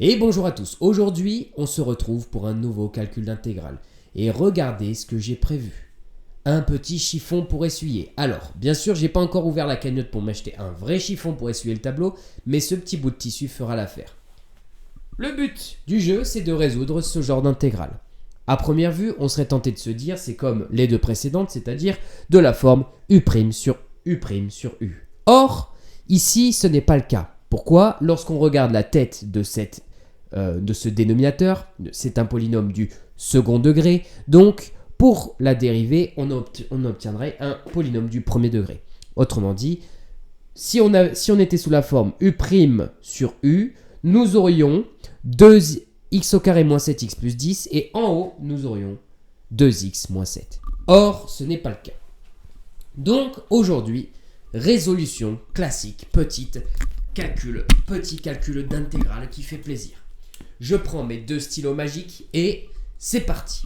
Et bonjour à tous, aujourd'hui on se retrouve pour un nouveau calcul d'intégrale. Et regardez ce que j'ai prévu. Un petit chiffon pour essuyer. Alors, bien sûr, j'ai pas encore ouvert la cagnotte pour m'acheter un vrai chiffon pour essuyer le tableau, mais ce petit bout de tissu fera l'affaire. Le but du jeu, c'est de résoudre ce genre d'intégrale. À première vue, on serait tenté de se dire, c'est comme les deux précédentes, c'est-à-dire de la forme U' sur U' sur U. Or, ici, ce n'est pas le cas. Pourquoi ? Lorsqu'on regarde la tête de ce dénominateur, c'est un polynôme du second degré, donc pour la dérivée, on obtiendrait un polynôme du premier degré. Autrement dit, si on était sous la forme U' sur U, nous aurions 2x au carré moins 7x plus 10, et en haut, nous aurions 2x moins 7. Or, ce n'est pas le cas. Donc, aujourd'hui, résolution classique, petit calcul d'intégrale qui fait plaisir. Je prends mes deux stylos magiques et c'est parti.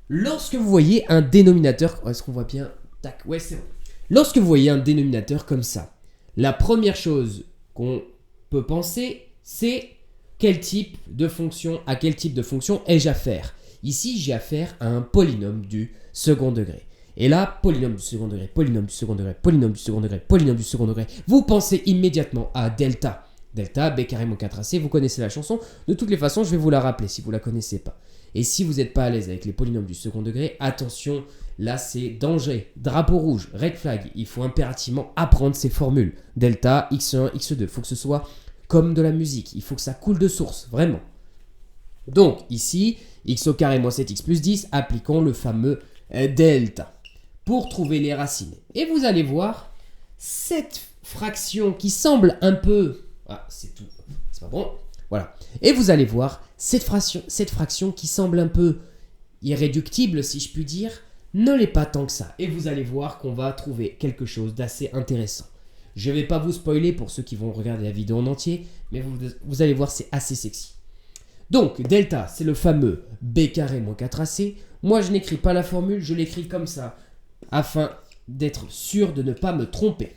Lorsque vous voyez un dénominateur, est-ce qu'on voit bien ? Tac, ouais, c'est bon. Lorsque vous voyez un dénominateur comme ça, la première chose qu'on peut penser, c'est à quel type de fonction ai-je affaire ? Ici, j'ai affaire à un polynôme du second degré. Et là, polynôme du second degré, polynôme du second degré, polynôme du second degré, polynôme du second degré. Vous pensez immédiatement à delta. Delta, b carré moins 4ac, vous connaissez la chanson. De toutes les façons, je vais vous la rappeler si vous ne la connaissez pas. Et si vous n'êtes pas à l'aise avec les polynômes du second degré, attention, là c'est danger, drapeau rouge, red flag. Il faut impérativement apprendre ces formules. Delta, x1, x2, il faut que ce soit comme de la musique. Il faut que ça coule de source, vraiment. Donc ici, x au carré moins 7x plus 10, appliquons le fameux delta pour trouver les racines. Et vous allez voir, cette fraction qui semble un peu... Ah, c'est tout. C'est pas bon. Voilà. Et vous allez voir, cette fraction qui semble un peu irréductible, si je puis dire, ne l'est pas tant que ça. Et vous allez voir qu'on va trouver quelque chose d'assez intéressant. Je ne vais pas vous spoiler pour ceux qui vont regarder la vidéo en entier, mais vous allez voir, c'est assez sexy. Donc, delta, c'est le fameux b carré moins 4ac. Moi, je n'écris pas la formule, je l'écris comme ça, afin d'être sûr de ne pas me tromper.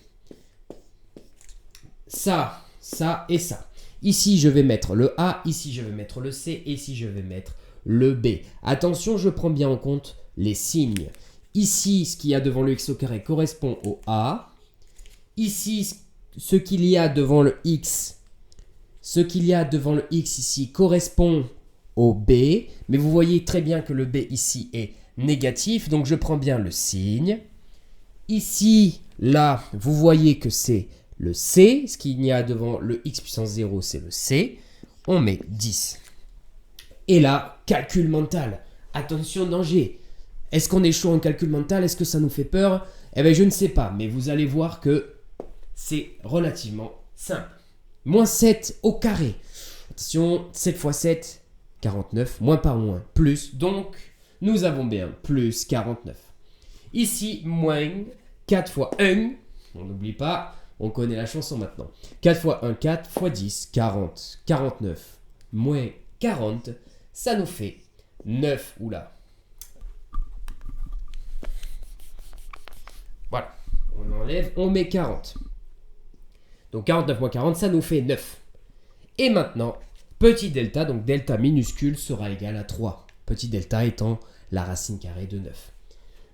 Ça et ça. Ici, je vais mettre le A, ici, je vais mettre le C, et ici, je vais mettre le B. Attention, je prends bien en compte les signes. Ici, ce qu'il y a devant le x au carré correspond au A. Ici, ce qu'il y a devant le x ici correspond au B. Mais vous voyez très bien que le B ici est négatif, donc je prends bien le signe. Ici, là, vous voyez que c'est le C, ce qu'il y a devant le x puissance 0, c'est le C. On met 10. Et là, calcul mental. Attention, danger. Est-ce qu'on est chaud en calcul mental ? Est-ce que ça nous fait peur ? Eh bien, je ne sais pas, mais vous allez voir que c'est relativement simple. Moins 7 au carré. Attention, 7 fois 7, 49. Moins par moins, plus. Donc, nous avons bien plus 49. Ici, moins 4 fois 1. On n'oublie pas. On connaît la chanson maintenant. 4 fois 1, 4 fois 10, 40. 49 moins 40, ça nous fait 9. Oula. Voilà. On enlève, on met 40. Donc 49 moins 40, ça nous fait 9. Et maintenant, petit delta, donc delta minuscule sera égal à 3. Petit delta étant la racine carrée de 9.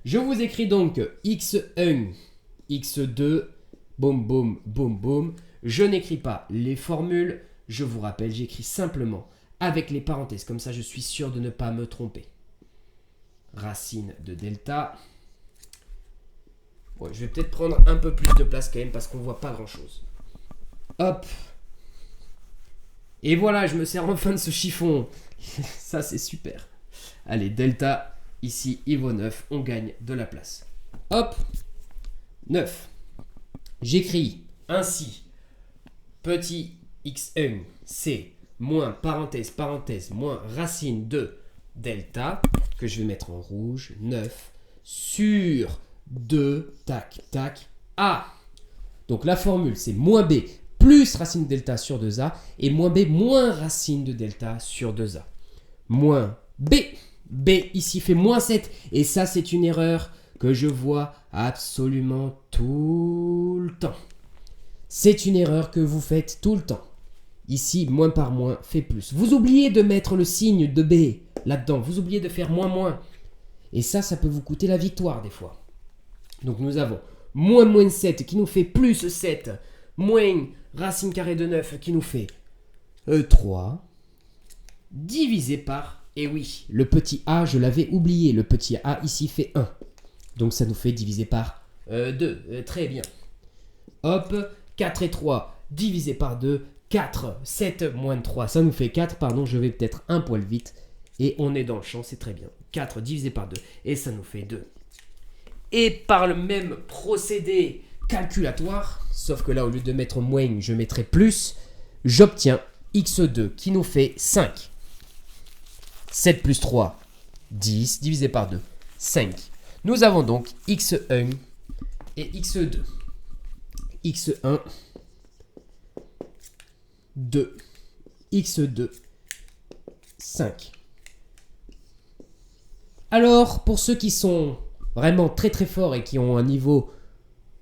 Je vous écris donc x1, x2, boum, boum, boum, boum. Je n'écris pas les formules. Je vous rappelle, j'écris simplement avec les parenthèses. Comme ça, je suis sûr de ne pas me tromper. Racine de delta. Bon, je vais peut-être prendre un peu plus de place quand même parce qu'on ne voit pas grand-chose. Hop. Et voilà, je me sers enfin de ce chiffon. Ça, c'est super. Allez, delta, ici, il vaut 9. On gagne de la place. Hop. 9. J'écris ainsi, petit x1, c, moins, parenthèse, moins, racine de delta, que je vais mettre en rouge, 9, sur 2, tac, tac, a. Donc la formule, c'est moins b plus racine de delta sur 2a, et moins b moins racine de delta sur 2a. Moins b. B ici fait moins 7, et ça, c'est une erreur que je vois absolument tout le temps. C'est une erreur que vous faites tout le temps. Ici, moins par moins fait plus. Vous oubliez de mettre le signe de B là-dedans. Vous oubliez de faire moins moins. Et ça peut vous coûter la victoire des fois. Donc nous avons moins 7 qui nous fait plus 7. Moins racine carrée de 9 qui nous fait 3. Divisé par, et oui, le petit a, je l'avais oublié. Le petit a ici fait 1. Donc ça nous fait divisé par 2. Très bien. Hop, 4 et 3 divisé par 2. 4, 7 moins 3, ça nous fait 4. Pardon, je vais peut-être un poil vite. Et on est dans le champ, c'est très bien. 4 divisé par 2. Et ça nous fait 2. Et par le même procédé calculatoire, sauf que là, au lieu de mettre moins, je mettrai plus, j'obtiens x2 qui nous fait 5. 7 plus 3, 10, divisé par 2, 5. Nous avons donc x1 et x2. x1, 2, x2, 5. Alors, pour ceux qui sont vraiment très très forts et qui ont un niveau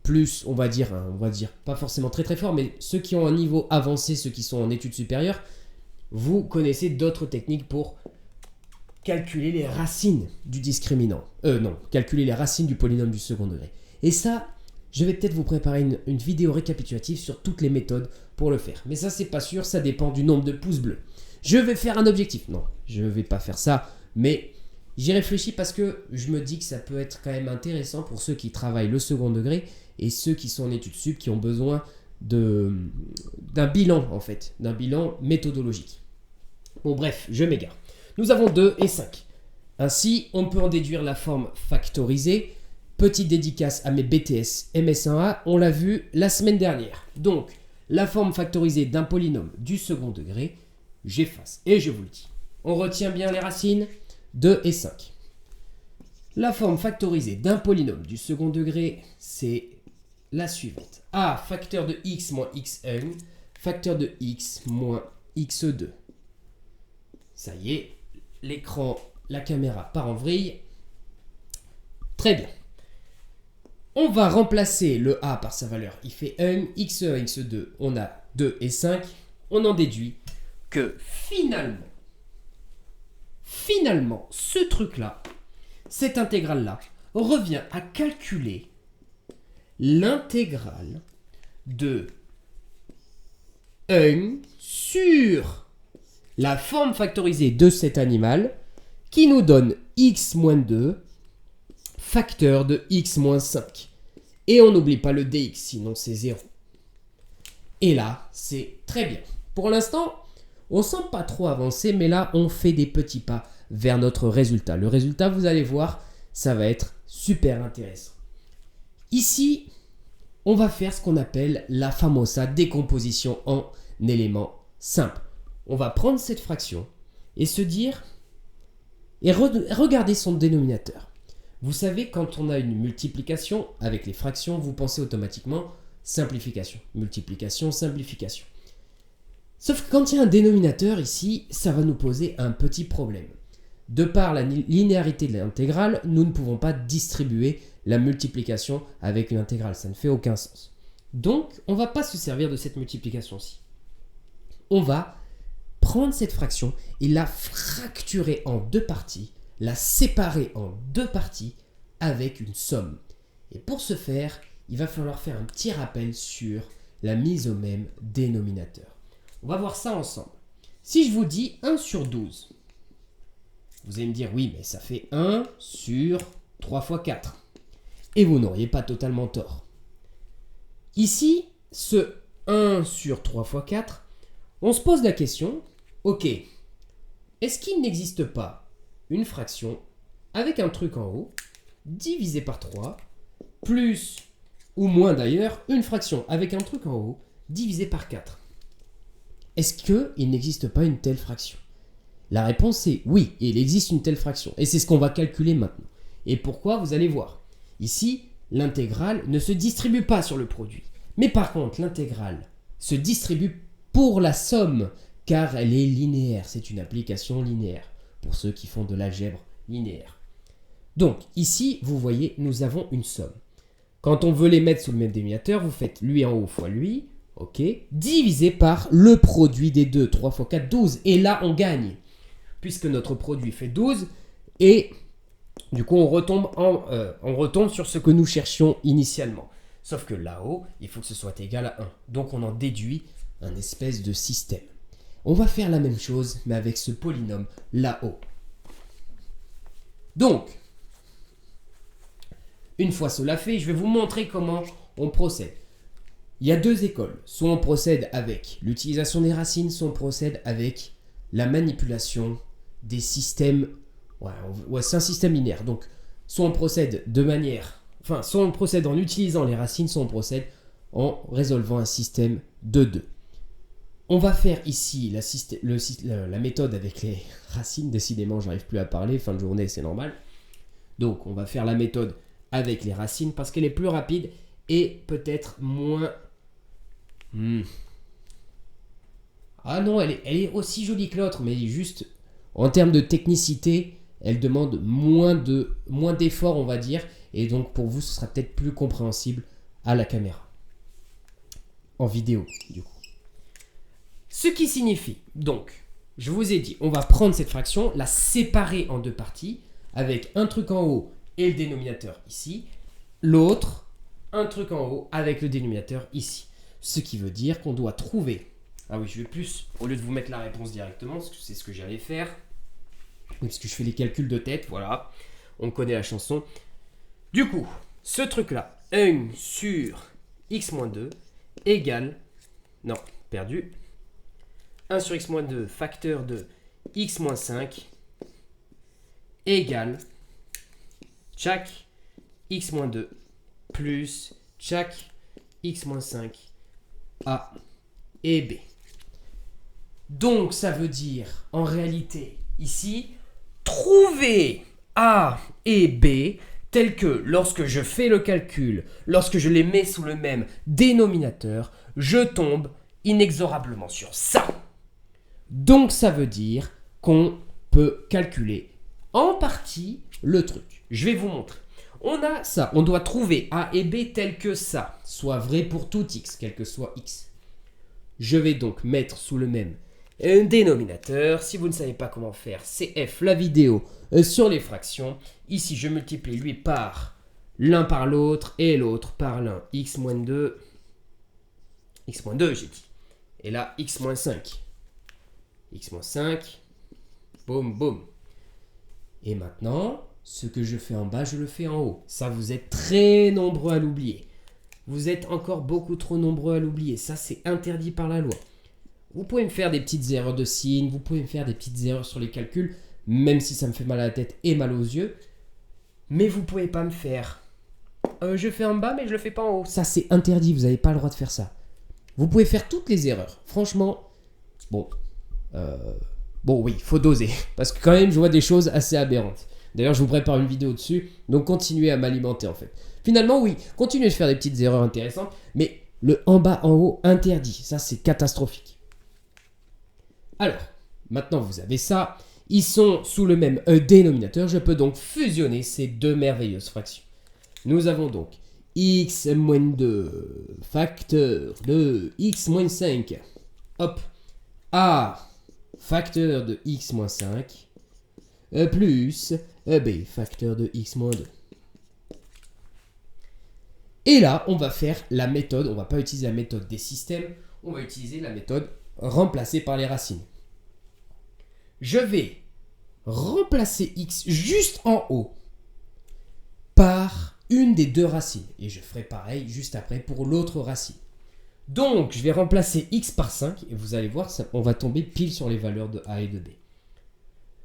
plus, on va dire, pas forcément très très fort, mais ceux qui ont un niveau avancé, ceux qui sont en études supérieures, vous connaissez d'autres techniques pour calculer les racines du discriminant. Calculer les racines du polynôme du second degré. Et ça, je vais peut-être vous préparer une vidéo récapitulative sur toutes les méthodes pour le faire. Mais ça, c'est pas sûr, ça dépend du nombre de pouces bleus. Je vais faire un objectif. Non, je vais pas faire ça, mais j'y réfléchis parce que je me dis que ça peut être quand même intéressant pour ceux qui travaillent le second degré et ceux qui sont en études sup qui ont besoin d'un bilan, en fait, d'un bilan méthodologique. Bon, bref, je m'égare. Nous avons 2 et 5. Ainsi, on peut en déduire la forme factorisée. Petite dédicace à mes BTS MS1A, on l'a vu la semaine dernière. Donc, la forme factorisée d'un polynôme du second degré, j'efface et je vous le dis. On retient bien les racines, 2 et 5. La forme factorisée d'un polynôme du second degré, c'est la suivante. A, facteur de x moins x1, facteur de x moins x2. Ça y est, l'écran, la caméra part en vrille. Très bien. On va remplacer le a par sa valeur. Il fait 1, x1, x2, on a 2 et 5. On en déduit que finalement, ce truc-là, cette intégrale-là, revient à calculer l'intégrale de 1 sur la forme factorisée de cet animal qui nous donne x moins 2 facteur de x moins 5. Et on n'oublie pas le dx, sinon c'est 0. Et là, c'est très bien. Pour l'instant, on ne semble pas trop avancer, mais là, on fait des petits pas vers notre résultat. Le résultat, vous allez voir, ça va être super intéressant. Ici, on va faire ce qu'on appelle la famosa décomposition en éléments simples. On va prendre cette fraction et se dire, et regarder son dénominateur. Vous savez, quand on a une multiplication avec les fractions, vous pensez automatiquement simplification. Multiplication, simplification. Sauf que quand il y a un dénominateur ici, ça va nous poser un petit problème. De par la linéarité de l'intégrale, nous ne pouvons pas distribuer la multiplication avec une intégrale. Ça ne fait aucun sens. Donc, on ne va pas se servir de cette multiplication-ci. On va prendre cette fraction et la fracturer en deux parties, la séparer en deux parties avec une somme. Et pour ce faire, il va falloir faire un petit rappel sur la mise au même dénominateur. On va voir ça ensemble. Si je vous dis 1 sur 12, vous allez me dire oui, mais ça fait 1 sur 3 fois 4. Et vous n'auriez pas totalement tort. Ici, ce 1 sur 3 fois 4, on se pose la question, ok, est-ce qu'il n'existe pas une fraction avec un truc en haut, divisé par 3, plus ou moins d'ailleurs, une fraction avec un truc en haut, divisé par 4. Est-ce qu'il n'existe pas une telle fraction? La réponse est oui, il existe une telle fraction. Et c'est ce qu'on va calculer maintenant. Et pourquoi? Vous allez voir. Ici, l'intégrale ne se distribue pas sur le produit. Mais par contre, l'intégrale se distribue pour la somme, car elle est linéaire. C'est une application linéaire, pour ceux qui font de l'algèbre linéaire. Donc, ici, vous voyez, nous avons une somme. Quand on veut les mettre sous le même dénominateur, vous faites lui en haut fois lui, ok, divisé par le produit des deux. 3 fois 4, 12. Et là, on gagne, puisque notre produit fait 12. Et du coup, on retombe sur ce que nous cherchions initialement. Sauf que là-haut, il faut que ce soit égal à 1. Donc, on en déduit un espèce de système. On va faire la même chose, mais avec ce polynôme là-haut. Donc, une fois cela fait, je vais vous montrer comment on procède. Il y a deux écoles. Soit on procède avec l'utilisation des racines, soit on procède avec la manipulation des systèmes. Ouais, c'est un système linéaire. Donc, soit on procède soit on procède en utilisant les racines, soit on procède en résolvant un système de 2. On va faire ici la méthode avec les racines. Décidément, j'arrive plus à parler. Fin de journée, c'est normal. Donc, on va faire la méthode avec les racines parce qu'elle est plus rapide et peut-être moins... Ah non, elle est aussi jolie que l'autre, mais juste en termes de technicité, elle demande moins d'efforts, on va dire. Et donc, pour vous, ce sera peut-être plus compréhensible à la caméra. En vidéo, du coup. Ce qui signifie, donc, je vous ai dit, on va prendre cette fraction, la séparer en deux parties, avec un truc en haut et le dénominateur ici, l'autre, un truc en haut avec le dénominateur ici. Ce qui veut dire qu'on doit trouver... Ah oui, je vais plus, au lieu de vous mettre la réponse directement, parce que c'est ce que j'allais faire, parce que je fais les calculs de tête, voilà, on connaît la chanson. Du coup, ce truc-là, 1 sur x-2 égale... Non, perdu. 1 sur x-2 facteur de x-5 égale chaque x-2 plus chaque x-5 a et b. Donc ça veut dire en réalité ici trouver a et b tel que lorsque je fais le calcul, lorsque je les mets sous le même dénominateur, je tombe inexorablement sur ça. Donc ça veut dire qu'on peut calculer en partie le truc. Je vais vous montrer. On a ça, on doit trouver a et b tel que ça, soit vrai pour tout x, quel que soit x. Je vais donc mettre sous le même dénominateur. Si vous ne savez pas comment faire, CF la vidéo sur les fractions. Ici, je multiplie lui par l'un par l'autre et l'autre par l'un. x-2, j'ai dit. Et là, x-5. x-5, boum, boum. Et maintenant, ce que je fais en bas, je le fais en haut. Ça, vous êtes très nombreux à l'oublier. Vous êtes encore beaucoup trop nombreux à l'oublier. Ça, c'est interdit par la loi. Vous pouvez me faire des petites erreurs de signes, vous pouvez me faire des petites erreurs sur les calculs, même si ça me fait mal à la tête et mal aux yeux. Mais vous pouvez pas me faire... je fais en bas, mais je le fais pas en haut. Ça, c'est interdit, vous n'avez pas le droit de faire ça. Vous pouvez faire toutes les erreurs. Franchement, bon, oui, il faut doser. Parce que quand même, je vois des choses assez aberrantes. D'ailleurs, je vous prépare une vidéo dessus, donc continuez à m'alimenter en fait. Finalement, oui, continuez de faire des petites erreurs intéressantes, mais le en bas, en haut, interdit. Ça, c'est catastrophique. Alors, maintenant vous avez ça. Ils sont sous le même dénominateur. Je peux donc fusionner ces deux merveilleuses fractions. Nous avons donc x-2 facteur de x-5. Hop. A facteur de x-5 plus b facteur de x-2. Et là, on va faire la méthode. On ne va pas utiliser la méthode des systèmes. On va utiliser la méthode remplacée par les racines. Je vais remplacer x juste en haut par une des deux racines. Et je ferai pareil juste après pour l'autre racine. Donc, je vais remplacer x par 5. Et vous allez voir, on va tomber pile sur les valeurs de a et de b.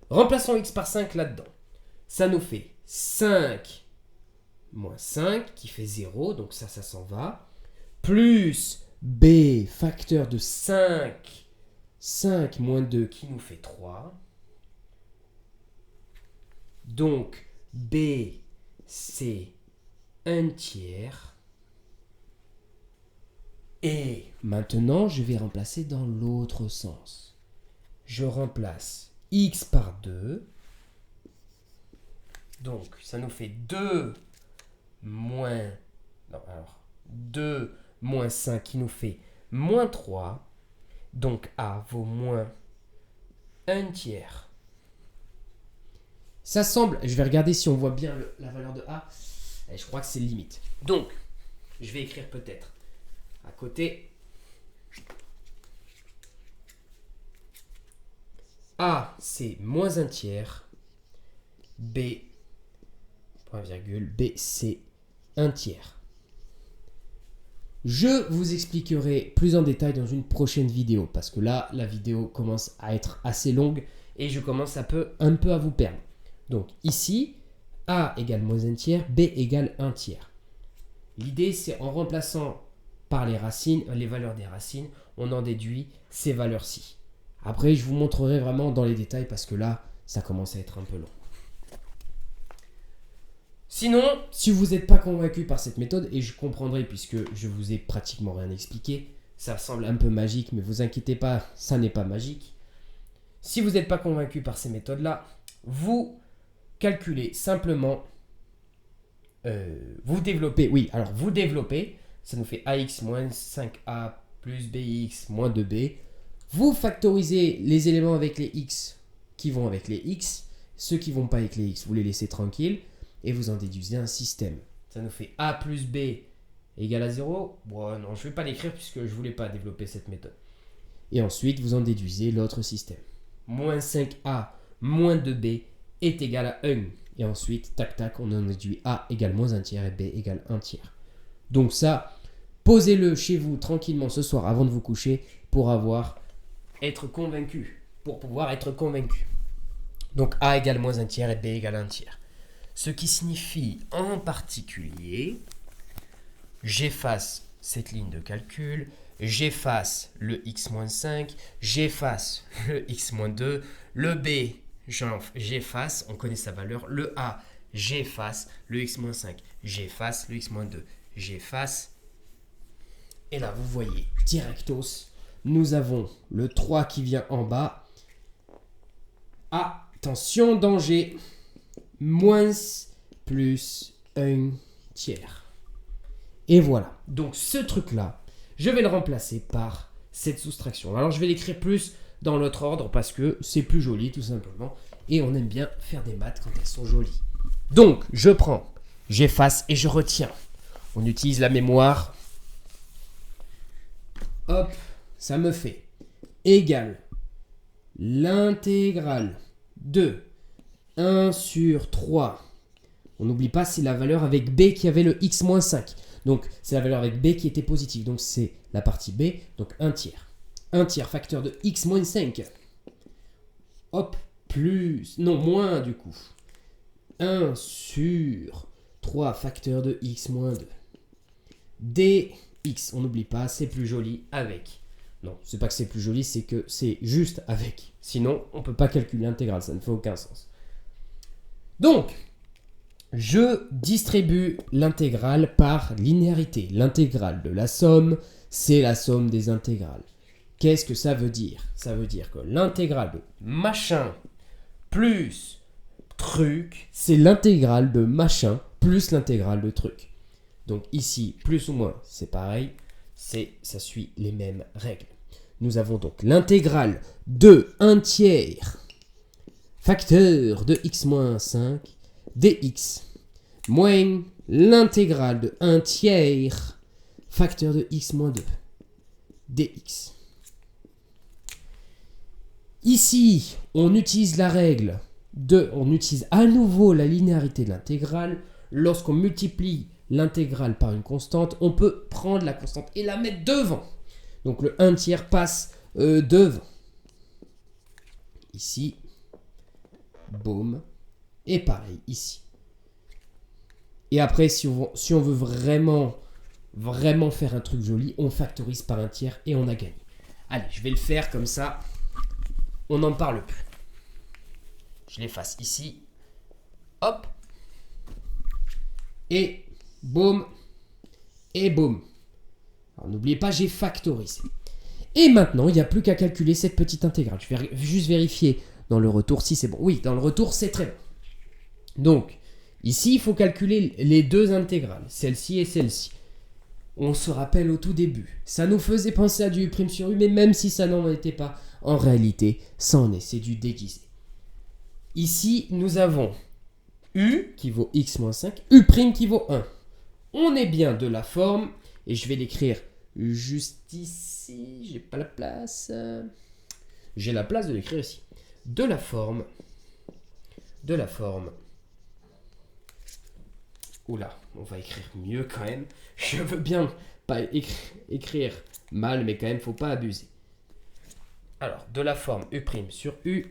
Remplaçons x par 5 là-dedans. Ça nous fait 5 moins 5 qui fait 0. Donc ça s'en va. Plus b facteur de 5. 5 moins 2 qui nous fait 3. Donc, B, c'est 1/3. Et maintenant, je vais remplacer dans l'autre sens. Je remplace x par 2. Donc, ça nous fait 2 moins... Non, alors, 2 moins 5 qui nous fait moins 3. Donc A vaut moins 1 tiers. Ça semble, je vais regarder si on voit bien la valeur de A. Et je crois que c'est limite. Donc, je vais écrire peut-être à côté. A, c'est moins 1 tiers. B, point virgule, B, c'est 1 tiers. Je vous expliquerai plus en détail dans une prochaine vidéo. Parce que là, la vidéo commence à être assez longue. Et je commence un peu à vous perdre. Donc ici, A égale moins 1 tiers, B égale 1 tiers. L'idée, c'est en remplaçant par les racines, les valeurs des racines, on en déduit ces valeurs-ci. Après, je vous montrerai vraiment dans les détails parce que là, ça commence à être un peu long. Sinon, si vous n'êtes pas convaincu par cette méthode, et je comprendrai puisque je vous ai pratiquement rien expliqué, ça semble un peu magique, mais vous inquiétez pas, ça n'est pas magique. Si vous n'êtes pas convaincu par ces méthodes-là, vous calculez simplement, vous développez, ça nous fait AX moins 5A plus BX moins 2B. Vous factorisez les éléments avec les X qui vont avec les X, ceux qui ne vont pas avec les X, vous les laissez tranquilles, et vous en déduisez un système. Ça nous fait A plus B égale à 0. Bon, non, je ne vais pas l'écrire puisque je ne voulais pas développer cette méthode. Et ensuite, vous en déduisez l'autre système. Moins 5A moins 2B est égal à 1. Et ensuite, tac tac, on en déduit A égale moins 1 tiers et B égale 1 tiers. Donc ça, posez-le chez vous tranquillement ce soir avant de vous coucher pour pouvoir être convaincu. Donc A égale moins 1 tiers et B égale 1 tiers. Ce qui signifie en particulier, j'efface cette ligne de calcul, j'efface le x-5, j'efface le x-2, le b, j'efface, on connaît sa valeur, le a, j'efface, le x-5, j'efface, le x-2, j'efface. Et là, vous voyez, directos, nous avons le 3 qui vient en bas. Attention, danger, moins plus 1 tiers. Et voilà. Donc ce truc-là, je vais le remplacer par cette soustraction. Alors je vais l'écrire plus dans l'autre ordre parce que c'est plus joli tout simplement. Et on aime bien faire des maths quand elles sont jolies. Donc je prends, j'efface et je retiens. On utilise la mémoire. Hop, ça me fait égal l'intégrale de 1 sur 3. On n'oublie pas, c'est la valeur avec B qui avait le x-5. Donc, c'est la valeur avec B qui était positive. Donc, c'est la partie B, donc 1 tiers. 1 tiers facteur de x-5. Hop, plus, non, moins du coup. 1 sur 3 facteur de x-2. dx, on n'oublie pas, c'est plus joli avec. Non, c'est pas que c'est plus joli, c'est que c'est juste avec. Sinon, on ne peut pas calculer l'intégrale, ça ne fait aucun sens. Donc, je distribue l'intégrale par linéarité. L'intégrale de la somme, c'est la somme des intégrales. Qu'est-ce que ça veut dire? Ça veut dire que l'intégrale de machin plus truc, c'est l'intégrale de machin plus l'intégrale de truc. Donc ici, plus ou moins, c'est pareil. Ça suit les mêmes règles. Nous avons donc l'intégrale de 1 tiers facteur de x-5 dx moins l'intégrale de 1 tiers facteur de x-2 dx. Ici, on utilise la règle on utilise à nouveau la linéarité de l'intégrale. Lorsqu'on multiplie l'intégrale par une constante, on peut prendre la constante et la mettre devant. Donc le 1 tiers passe devant. Ici, boum, et pareil ici. Et après, si on veut vraiment faire un truc joli, on factorise par 1 tiers et on a gagné. Allez, je vais le faire comme ça, on n'en parle plus. Je l'efface ici, hop, et boum, et boum. Alors n'oubliez pas, j'ai factorisé. Et maintenant, il n'y a plus qu'à calculer cette petite intégrale. Je vais juste vérifier dans le retour si c'est bon. Oui, dans le retour, c'est très bon. Donc, ici, il faut calculer les deux intégrales, celle-ci et celle-ci. on se rappelle au tout début, ça nous faisait penser à du U' sur U, mais même si ça n'en était pas, en réalité, ça en est, c'est du déguisé. Ici, nous avons U qui vaut x-5, U' qui vaut 1. On est bien de la forme, et je vais l'écrire juste ici, j'ai pas la place. J'ai la place de l'écrire ici. De la forme. Oula, on va écrire mieux quand même. Je veux bien pas écrire mal, mais quand même, faut pas abuser. Alors, de la forme U' sur U,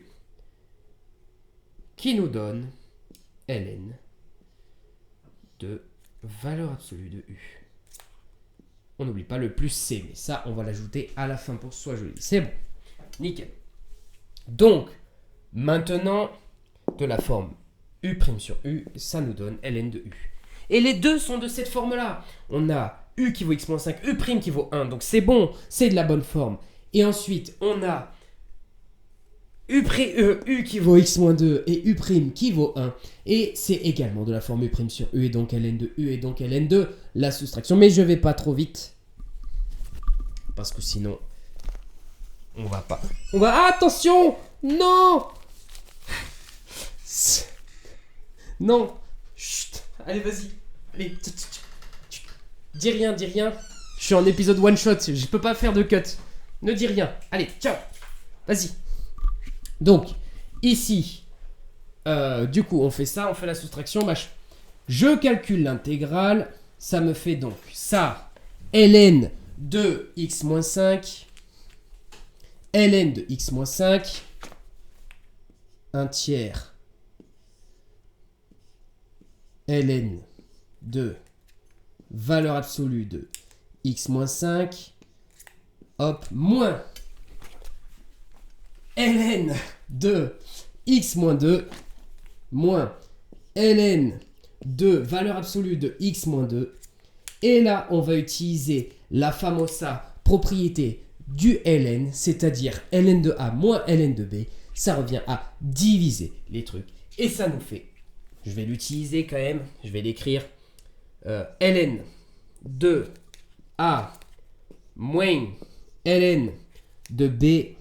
qui nous donne ln de valeur absolue de U. On n'oublie pas le plus C, mais ça, on va l'ajouter à la fin pour que ce soit joli. C'est bon. Nickel. Donc, maintenant, de la forme U' sur U, ça nous donne ln de U. Et les deux sont de cette forme-là. On a U qui vaut x-5, U' qui vaut 1. Donc c'est bon, c'est de la bonne forme. Et ensuite, on a U qui vaut x-2 et U' qui vaut 1. Et c'est également de la forme U' sur U et donc ln de U et donc ln de la soustraction. Mais je vais pas trop vite. Parce que sinon, on va pas. Ah, attention! Non! Non! Chut! Allez, vas-y. Allez. Dis rien. Je suis en épisode one shot. Je peux pas faire de cut. Ne dis rien. Allez, ciao. Vas-y. Donc, ici, du coup, on fait ça. On fait la soustraction. Je calcule l'intégrale. Ça me fait donc ça. ln de x-5. ln de x-5. 1 tiers. ln de valeur absolue de x-5, hop, moins ln de x-2, moins ln de valeur absolue de x-2, et là, on va utiliser la famosa propriété du ln, c'est-à-dire ln de a moins ln de b, ça revient à diviser les trucs, et ça nous fait, je vais l'utiliser quand même, je vais l'écrire, ln de a moins ln de b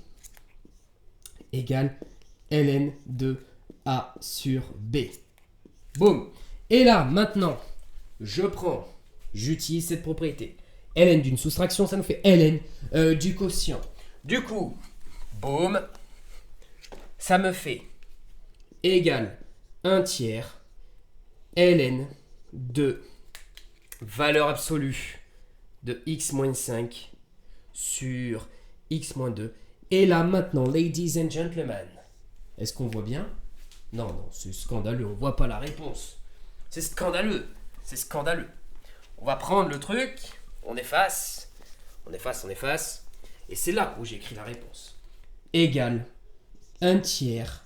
égale ln de a sur b. Boum. Et là, maintenant, j'utilise cette propriété. ln d'une soustraction, ça nous fait ln du quotient. Du coup, boum, ça me fait égal 1 tiers ln de valeur absolue de x-5 sur x-2. Et là, maintenant, ladies and gentlemen, est-ce qu'on voit bien? Non, c'est scandaleux, on voit pas la réponse. C'est scandaleux. On va prendre le truc, on efface, et c'est là où j'écris la réponse. Égale 1 tiers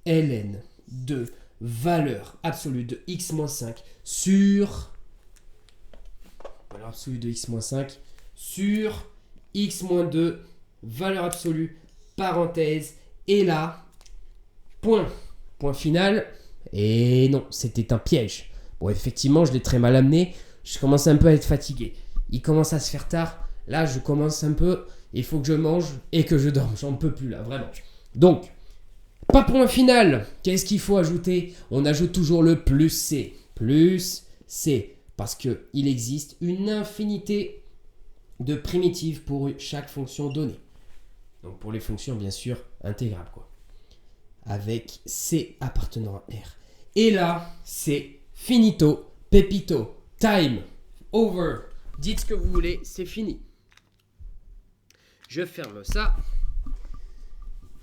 ln de valeur absolue de x-5 sur valeur absolue de x-5 sur x-2 valeur absolue parenthèse et là point final. Et non, c'était un piège. Bon, effectivement, je l'ai très mal amené. Je commence un peu à être fatigué. Il commence à se faire tard. Là, je commence un peu. Il faut que je mange et que je dorme. J'en peux plus là, vraiment. Donc, pas point final. Qu'est-ce qu'il faut ajouter? On ajoute toujours le plus C. Plus C. Parce qu'il existe une infinité de primitives pour chaque fonction donnée. Donc, pour les fonctions, bien sûr, intégrales, quoi. Avec C appartenant à R. Et là, c'est finito, pepito, time, over. Dites ce que vous voulez, c'est fini. Je ferme ça.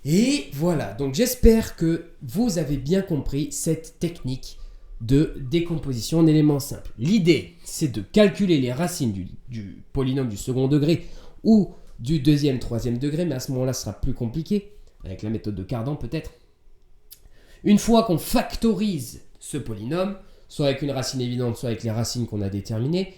Et voilà, donc j'espère que vous avez bien compris cette technique de décomposition en éléments simples. L'idée, c'est de calculer les racines du polynôme du second degré ou du deuxième, troisième degré, mais à ce moment-là, ce sera plus compliqué, avec la méthode de Cardan peut-être. Une fois qu'on factorise ce polynôme, soit avec une racine évidente, soit avec les racines qu'on a déterminées,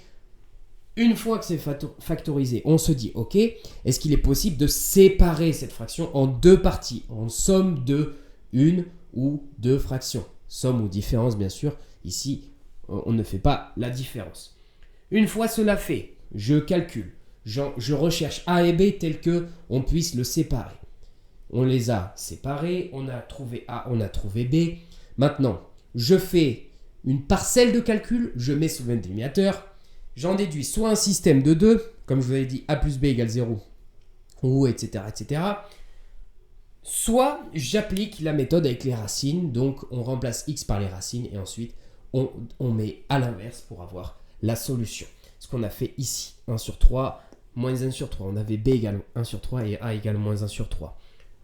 une fois que c'est factorisé, on se dit, ok, est-ce qu'il est possible de séparer cette fraction en deux parties, en somme de une ou deux fractions? Somme ou différence, bien sûr. Ici, on ne fait pas la différence. Une fois cela fait, je calcule. Je recherche A et B tel que on puisse le séparer. On les a séparés, on a trouvé A, on a trouvé B. Maintenant, je fais une parcelle de calcul, je mets sous le dénominateur. J'en déduis soit un système de 2, comme je vous avais dit, A plus B égale 0, ou etc., etc. Soit j'applique la méthode avec les racines, donc on remplace x par les racines et ensuite on met à l'inverse pour avoir la solution. Ce qu'on a fait ici, 1 sur 3, moins 1 sur 3. On avait b égale 1 sur 3 et a égale moins 1 sur 3.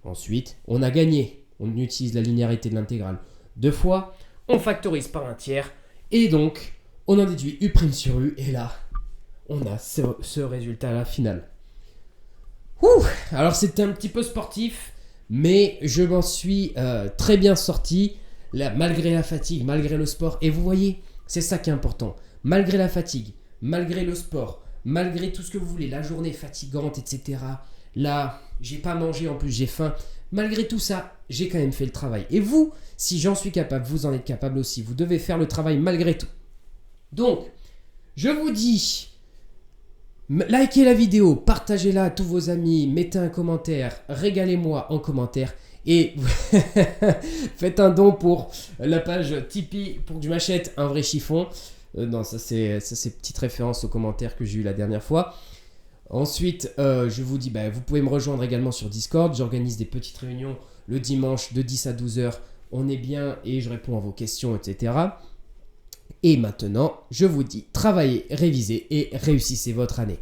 Ensuite, on a gagné. On utilise la linéarité de l'intégrale 2 fois. On factorise par un tiers. Et donc, on en déduit u' sur u. Et là, on a ce résultat-là final. Alors, c'était un petit peu sportif. Mais je m'en suis très bien sorti. Malgré la fatigue, malgré le sport. Et vous voyez, c'est ça qui est important. Malgré la fatigue, malgré le sport, malgré tout ce que vous voulez, la journée fatigante, etc. Là, j'ai pas mangé, en plus j'ai faim. Malgré tout ça, j'ai quand même fait le travail. Et vous, si j'en suis capable, vous en êtes capable aussi. Vous devez faire le travail malgré tout. Donc, je vous dis, likez la vidéo, partagez-la à tous vos amis, mettez un commentaire, régalez-moi en commentaire. Et faites un don pour la page Tipeee pour que je m'achète un vrai chiffon. Non, ça c'est petite référence aux commentaires que j'ai eu la dernière fois. Ensuite, je vous dis, vous pouvez me rejoindre également sur Discord. J'organise des petites réunions le dimanche de 10 à 12 heures. On est bien et je réponds à vos questions, etc. Et maintenant, je vous dis, travaillez, révisez et réussissez votre année.